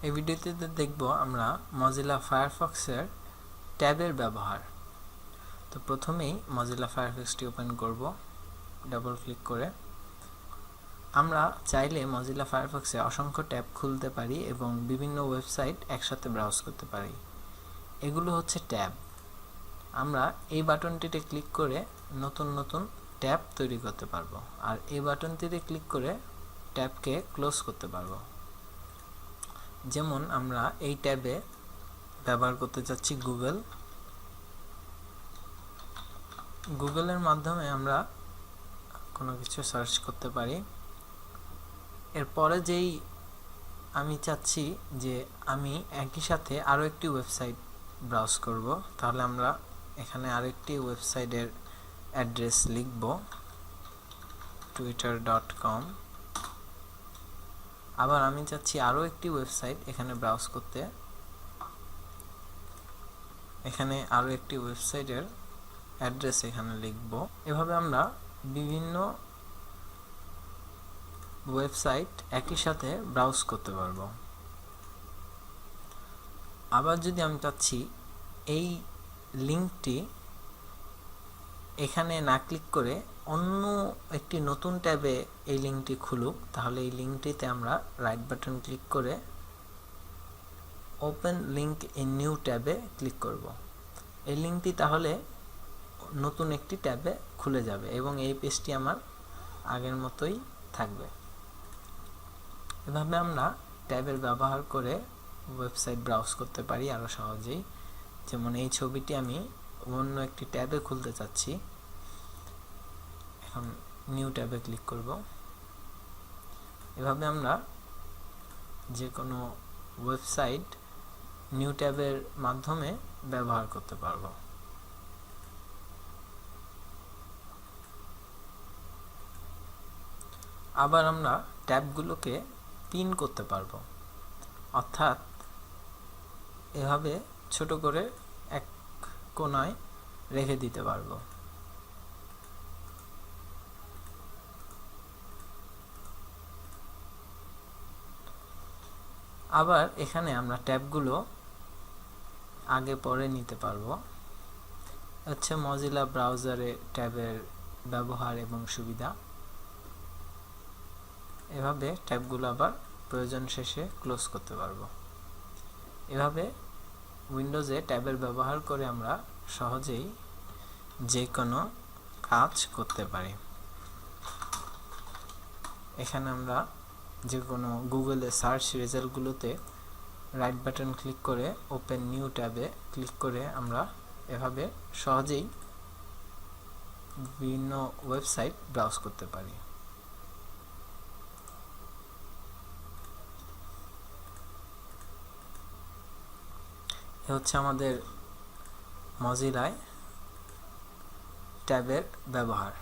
এই ভিডিওতে দেখব আমরা মজিলা ফায়ারফক্সের ট্যাবের ব্যবহার। তো প্রথমেই মজিলা ফায়ারফক্সটি ওপেন করব ডাবল ক্লিক করে। আমরা চাইলে মজিলা ফায়ারফক্সে অসংখ্য ট্যাব খুলতে পারি এবং বিভিন্ন ওয়েবসাইট একসাথে ব্রাউজ করতে পারি। এগুলো হচ্ছে ট্যাব। আমরা এই বাটনটিতে ক্লিক করে নতুন নতুন ট্যাব তৈরি করতে পারবো, আর এই বাটনটিতে ক্লিক করে ট্যাবকে ক্লোজ করতে পারবো। যেমন আমরা এই ট্যাবে ব্যবহার করতে চাচ্ছি গুগলের মাধ্যমে আমরা কোনো কিছু সার্চ করতে পারি। এরপরে যেই আমি চাচ্ছি যে আমি একই সাথে আরও একটি ওয়েবসাইট ব্রাউজ করব, তাহলে আমরা এখানে আরেকটি ওয়েবসাইটের অ্যাড্রেস লিখব twitter.com। আবার আমি চাচ্ছি আরও একটি ওয়েবসাইট এখানে ব্রাউজ করতে, এখানে আরও একটি ওয়েবসাইটের অ্যাড্রেস এখানে লিখব। এভাবে আমরা বিভিন্ন ওয়েবসাইট একই সাথে ব্রাউজ করতে পারবো। আবার যদি আমি চাচ্ছি এই লিঙ্কটি এখানে না ক্লিক করে অন্য একটি নতুন ট্যাবে এই লিঙ্কটি খুলুক, তাহলে এই লিঙ্কটিতে আমরা রাইট বাটন ক্লিক করে ওপেন লিঙ্ক ইন নিউ ট্যাবে ক্লিক করব। এই লিঙ্কটি তাহলে নতুন একটি ট্যাবে খুলে যাবে এবং এই পেজটি আমার আগের মতোই থাকবে। এভাবে আমরা ট্যাবের ব্যবহার করে ওয়েবসাইট ব্রাউজ করতে পারি আরও সহজেই। যেমন এই ছবিটি আমি অন্য একটি ট্যাবে খুলতে চাচ্ছি, এখন নিউ ট্যাবে ক্লিক করব। এভাবে আমরা যে কোনো ওয়েবসাইট নিউ ট্যাবের মাধ্যমে ব্যবহার করতে পারবো। আবার আমরা ট্যাবগুলোকে পিন করতে পারবো, অর্থাৎ এভাবে ছোট করে এক কোণায় রেখে দিতে পারবো। আবার এখানে আমরা ট্যাবগুলো আগে পরে নিতে পারবো। হচ্ছে মজিলা ব্রাউজারে ট্যাবের ব্যবহার এবং সুবিধা। এভাবে ট্যাবগুলো আবার প্রয়োজন শেষে ক্লোজ করতে পারবো। এভাবে উইন্ডোজে ট্যাবের ব্যবহার করে আমরা সহজেই যে কোনো কাজ করতে পারি। এখানে আমরা যে কোনো গুগলে সার্চ রেজাল্টগুলোতে রাইট বাটন ক্লিক করে ওপেন নিউ ট্যাবে ক্লিক করে আমরা এভাবে সহজেই বিভিন্ন ওয়েবসাইট ব্রাউজ করতে পারি। এ হচ্ছে আমাদের মজিলায় ট্যাবের ব্যবহার।